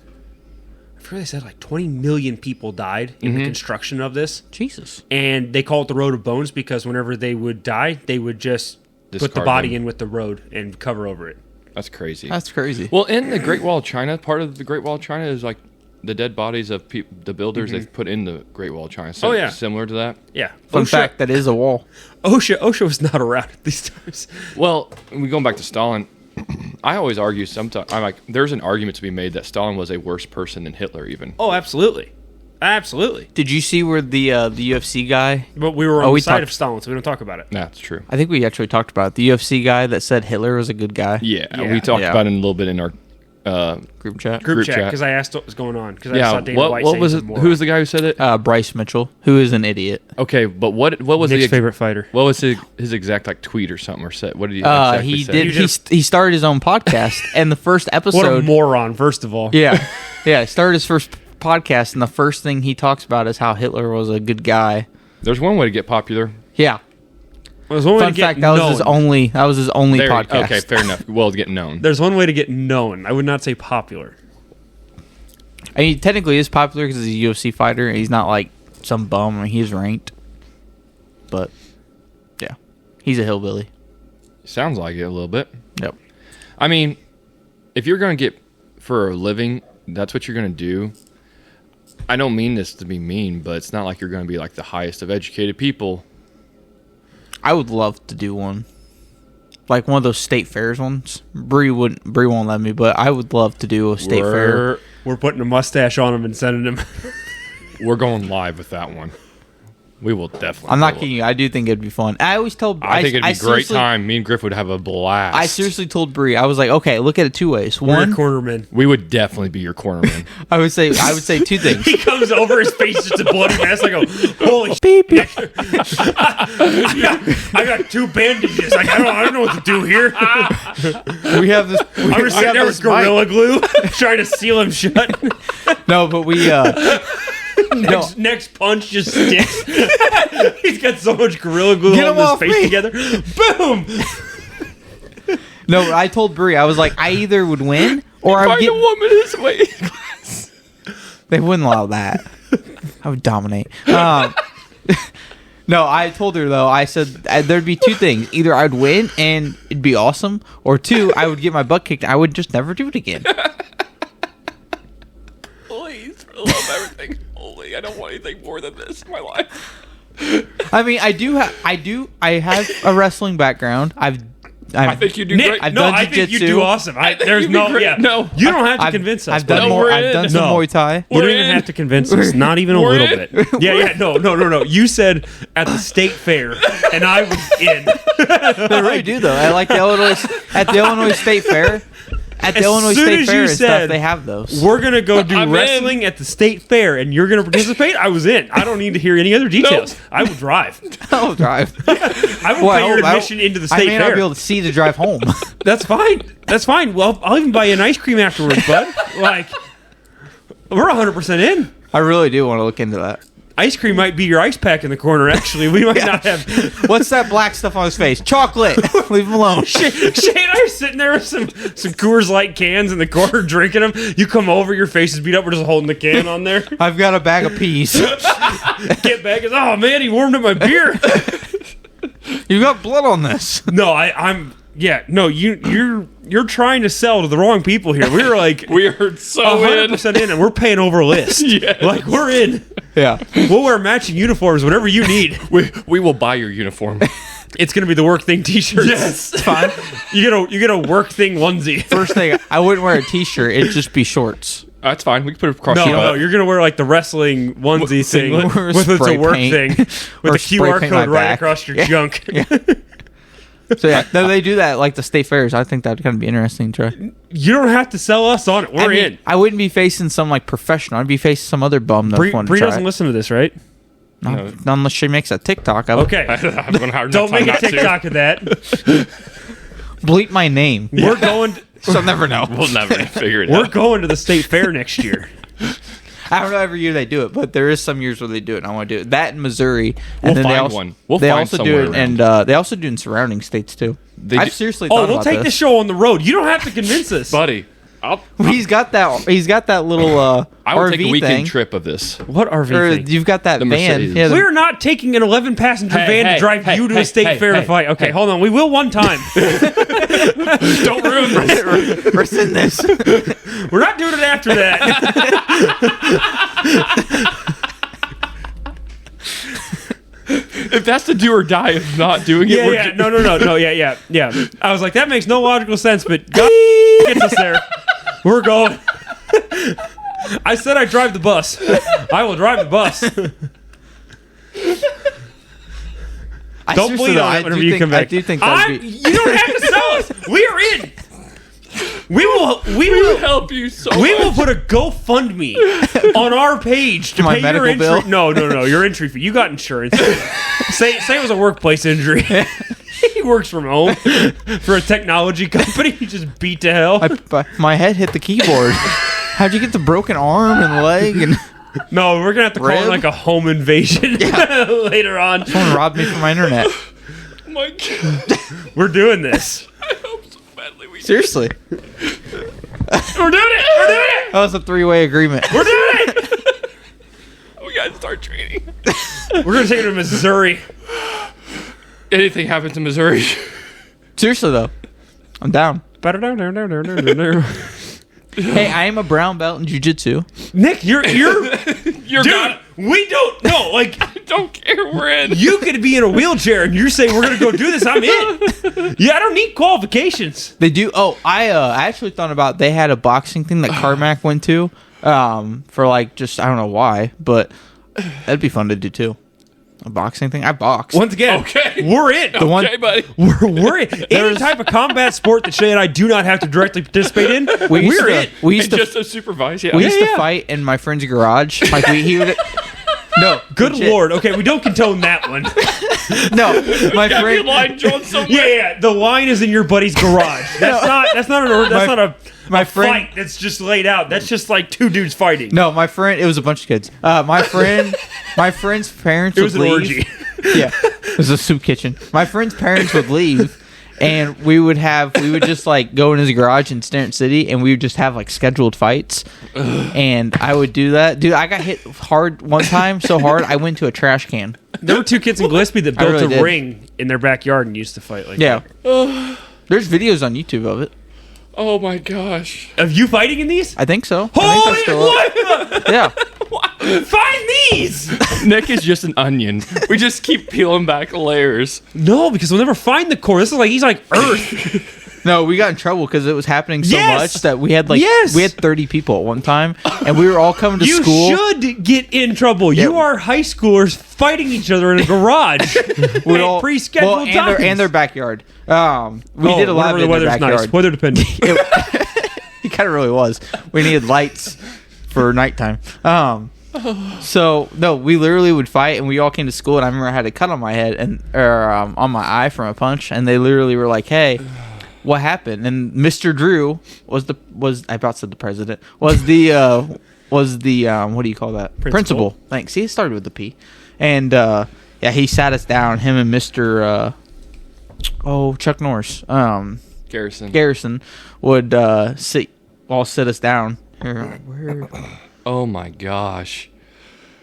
I forget they said like 20 million people died in the construction of this. Jesus. And they call it the Road of Bones because whenever they would die, they would just put the Discard body them. in with the road and cover over it. That's crazy. That's crazy. Well, in the Great Wall of China, part of the Great Wall of China is like the dead bodies of the builders they've put in the Great Wall of China. So Oh, yeah. similar to that. Yeah. Fun fact, that is a wall. OSHA was not around at these times. Well, we going back to Stalin. I always argue sometimes. I'm like, there's an argument to be made that Stalin was a worse person than Hitler, even. Oh, absolutely. Absolutely. Did you see where the UFC guy? But we were on we the side talked- of Stalin, so we don't talk about it. That's true. I think we actually talked about it. The UFC guy that said Hitler was a good guy. Yeah, Yeah. we talked Yeah. about it a little bit in our. Group chat. Group chat. chat, because I asked what was going on. Because I Yeah, saw Dana what White what saying was he's it? a moron. Who was the guy who said it? Bryce Mitchell, who is an idiot. Okay, but what was Nick's the favorite fighter? what was his exact like tweet or something or set? What did he exactly He say? did. You just- He started his own podcast, and the first What a episode. moron, first of all. Yeah, yeah. He started his first podcast, and the first thing he talks about is how Hitler was a good guy. There's one way to get popular. Yeah. There's one way Fun to get fact: that was his known. only. That was his only There, podcast. okay, fair enough. Well, to get known. There's one way to get known. I would not say popular. I mean, technically, he's popular because he's a UFC fighter. And he's not like some bum. I mean, he's ranked, but yeah, he's a hillbilly. Sounds like it a little bit. Yep. I mean, if you're going to get for a living, that's what you're going to do. I don't mean this to be mean, but it's not like you're going to be like the highest of educated people. I would love to do one, like one of those state fairs ones. Bree won't let me, but I would love to do a state fair. We're putting a mustache on him and sending him. We're going live with that one. We will definitely. I'm not go. kidding you. I do think it'd be fun. I always tell. I think it'd be a great seriously- time. Me and Griff would have a blast. I seriously told Bree, I was like, okay, look at it two ways. We're One, your cornerman. We would definitely be your cornerman. I would say two things. He comes over, his face is just a bloody mess. I go, holy shit. Beep, beep. I got 2 bandages. Like, I don't know what to do here. We have this. I'm just sitting there with Gorilla Glue trying to seal him shut. No, but we. No. Next punch just sticks. He's got so much Gorilla Glue Get him holding his off face me. together. Boom! No, I told Bree, I was like, I either would win or I'd Find get. a woman his way. They wouldn't allow that. I would dominate. No, I told her though. I said there'd be 2 things: either I'd win and it'd be awesome, or 2, I would get my butt kicked. And I would just never do it again. Please, I love everything. Holy, I don't want anything more than this in my life. I mean, I have a wrestling background. I think you do Nick, great. I've no, done I think you jujitsu. do awesome. think There's you'd be no, great. yeah. No. You don't have to I've, convince us. I've done No, more. we're I've done in. some No. Muay Thai. You don't We're even in. have to convince us. Not even a We're little in. bit. Yeah. No. You said at the state fair, and I was in. They really do though. I like the Illinois State Fair. At the As Illinois soon State as Fair you and stuff, said, they have those. We're gonna go do I'm wrestling at the state fair, and you're gonna participate. I was in. I don't need to hear any other details. I will drive. I'll drive. I will pay your admission into the I state may not fair. be able to see the drive home. That's fine. That's fine. Well, I'll even buy you an ice cream afterwards, bud. Like, We're 100% in. I really do want to look into that. Ice cream might be your ice pack in the corner, actually. We might not have... What's that black stuff on his face? Chocolate. Leave him alone. Shane and I are sitting there with some Coors Light cans in the corner drinking them. You come over, your face is beat up. We're just holding the can on there. I've got a bag of peas. Get back. Goes, oh, man, he warmed up my beer. You got blood on this. No, I'm... Yeah, no, you're trying to sell to the wrong people here. We're like... We are so 100% in, and we're paying over a list. Yes. Like, we're in. Yeah. We'll wear matching uniforms, whatever you need. We will buy your uniform. It's gonna be the work thing t-shirts. Yes. Fine. You get a work thing onesie. First thing, I wouldn't wear a t-shirt. It'd just be shorts. That's fine. We can put it across No, your butt. you're gonna wear like the wrestling onesie thing singlet? with it's a Spray work paint. thing with Or a spray QR paint code my right back. across your Yeah. junk. So yeah, no, they do that like the state fairs. I think that'd kind of be interesting to try. You don't have to sell us on it. We're I mean, in. I wouldn't be facing some like professional. I'd be facing some other bum that Bree wanted to try. doesn't listen to this, right? Not unless she makes a TikTok. I would Okay. I'm gonna hire Don't make a TikTok of that. bleep my name. We're going. She'll never know. We'll never figure it We're out. going to the state fair next year. I don't know every year they do it, but there is some years where they do it. And I want to do it. That in Missouri, We'll and then they find also, one. We'll they find also do somewhere it, around. and they also do it in surrounding states too. They I've do- seriously thought Oh, we'll about take the this. show on the road. You don't have to convince us. Buddy, He's got that little I will RV take a weekend thing. trip of this. What RV Or thing? you've got that The van. Mercedes. Yeah, We're not taking an 11-passenger Hey, van to hey, drive hey, you to hey, a state hey, fair to hey, fight. Okay, hey. hold on. We will one time. Don't ruin this. rescind this. We're not doing it after that. If that's the do or die of not doing it, Yeah, we're yeah. No. Yeah. I was like, that makes no logical sense, but God gets us there. We're going. I said I'd drive the bus. I will drive the bus. Don't bleed on it whenever you come back. I do think that'd be. You don't have to sell us. We are in. We will help you so We will much. put a GoFundMe on our page to My pay your medical entry. bill? No, your entry fee. You got insurance. say it was a workplace injury. He works from home for a technology company. He just beat to hell. My head hit the keyboard. How'd you get the broken arm and leg? And No, we're gonna have to call it Rib? like a home invasion later on. someone robbed me from my internet. Oh my God. We're doing this. I hope so badly we Seriously, We're doing it. We're doing it. that was a 3-way agreement. We're doing it. We gotta start training. We're gonna take it to Missouri. Anything happens in Missouri. Seriously though, I'm down. Hey, I am a brown belt in jiu-jitsu. Nick, you're You're dude. not. We don't know. Like I don't care. We're in. you could be in a wheelchair and you're saying we're gonna go do this. I'm in. Yeah, I don't need qualifications. They do. Oh, I actually thought about they had a boxing thing that Carmack went to for like just I don't know why, but that'd be fun to do too. A boxing thing. I box. Once again, Okay. we're in. The one- Okay, buddy. We're in. Any type of combat sport that Shay and I do not have to directly participate in, we used we're to, in. We used And to just to supervise. Yeah. we used Yeah, to yeah. fight in my friend's garage. Like he would. No, Good legit. lord. Okay, we don't condone that one. No, my Got your friend. line drawn somewhere. Yeah. The line is in your buddy's garage. That's not My a friend- fight that's just laid out. That's just like two dudes fighting. No, my friend. It was a bunch of kids. My friend's parents It was would an leave. orgy. Yeah, it was a soup kitchen. My friend's parents would leave, and we would just like go in his garage in Stanton City, and we would just have like scheduled fights. And I would do that, dude. I got hit hard one time, so hard I went to a trash can. There were two kids in Gillespie that built really a did. ring in their backyard and used to fight like Yeah, there's videos on YouTube of it. Oh my gosh. that. Of you fighting in these? I think so. I think Holy they're still up. what? Yeah, Find these! Nick is just an onion. We just keep peeling back layers. No, because we'll never find the core. This is like he's like Earth. no, we got in trouble because it was happening so Yes! much that we had like Yes! we had 30 people at one time, and we were all coming to You school. should get in trouble. You Yeah. are high schoolers fighting each other in a garage. We at all pre-scheduled well, times. and their backyard. We Oh, did a lot of whenever it the in their weather's backyard. nice. Weather dependent. It kind of really was. We needed lights for nighttime. So no, we literally would fight, and we all came to school. And I remember I had a cut on my head and on my eye from a punch, and they literally were like, "Hey, what happened?" And Mr. Drew was I about said the president was the was the what do you call that? Principal. Thanks. See, it started with the P, and yeah, he sat us down. Him and Mr. Chuck Norris, Garrison. would sit us down. Where? Oh my gosh.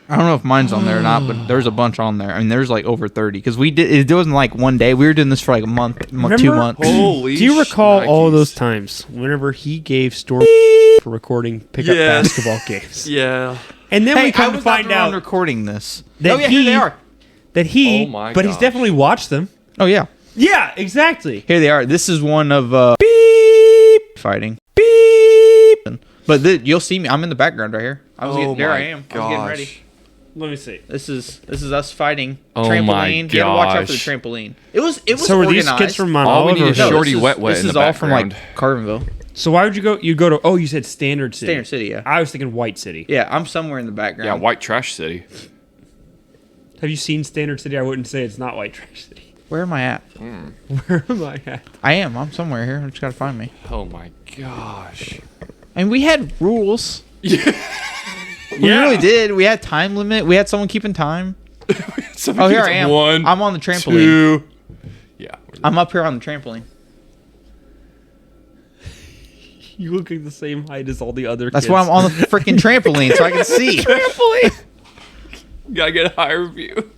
I don't know if mine's on there or not, but there's a bunch on there. I mean, there's like over 30 because we did. It wasn't like one day. We were doing this for like a month, 2 months. Holy Do you recall all shnikes. those times whenever he gave Storm for recording pickup Yes. basketball games? Yeah. And then Hey, we I come to was not find the one out recording this. that Oh yeah, here they are. that he, Oh my but he's gosh. definitely watched them. Oh yeah, Yeah, exactly. here they are. This is one of beep fighting. Beep. But you'll see me. I'm in the background right here. I was getting, there. I am. I was getting ready. Let me see. This is us fighting Oh trampoline. my You gotta watch out for the gosh. trampoline. It was So were organized. these kids from Mount All we Olive? need or is No, Shorty this Wet Wet This in is the all from like background. Carvinville, So why would you go? You go to? Oh, you said Standard City. Standard City. Yeah, I was thinking White City. yeah. I'm somewhere in the background. Yeah, White Trash City. Have you seen Standard City? I wouldn't say it's not White Trash City. Where am I at? Where am I at? I am. I'm somewhere here. I just gotta find me. Oh my gosh. And we had rules. We Yeah. really did. We had time limit. We had someone keeping time. Somebody Oh, here gets I am. One, I'm on the trampoline. 2. Yeah. I'm up here on the trampoline. You look like the same height as all the other That's kids. why I'm on the freaking trampoline so I can see. Trampoline. Gotta get a higher view.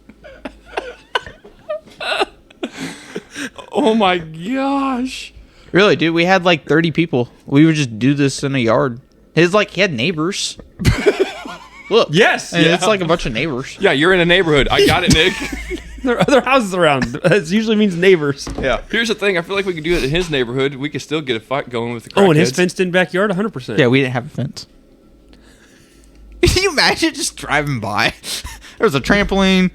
Oh my gosh. Really, dude. We had like 30 people. We would just do this in a yard. He had neighbors. Look. Yes. And Yeah. it's like a bunch of neighbors. Yeah, you're in a neighborhood. I got it, Nick. There are other houses around. That usually means neighbors. Yeah. Here's the thing. I feel like we could do it in his neighborhood. We could still get a fight going with the Oh, in his crackheads. fenced-in backyard, 100%. Yeah, we didn't have a fence. Can you imagine just driving by? There was a trampoline.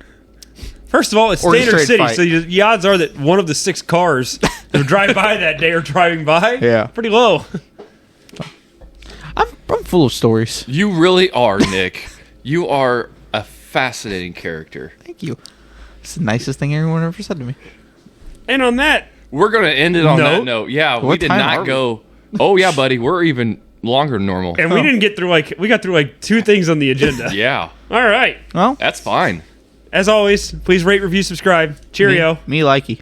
First of all, it's Or a Standard straight City, fight. so the odds are that one of the 6 cars that drive by that day are driving by. Yeah. Pretty low. I'm full of stories. You really are, Nick. You are a fascinating character. Thank you. It's the nicest thing anyone ever said to me. And on that, We're going to end it on No. that note. Yeah, we What did time are not we? go. Oh, yeah, buddy. We're even longer than normal. and we didn't get through we got through 2 things on the agenda. Yeah, All right. Well, that's fine. As always, please rate, review, subscribe. Cheerio. me likey.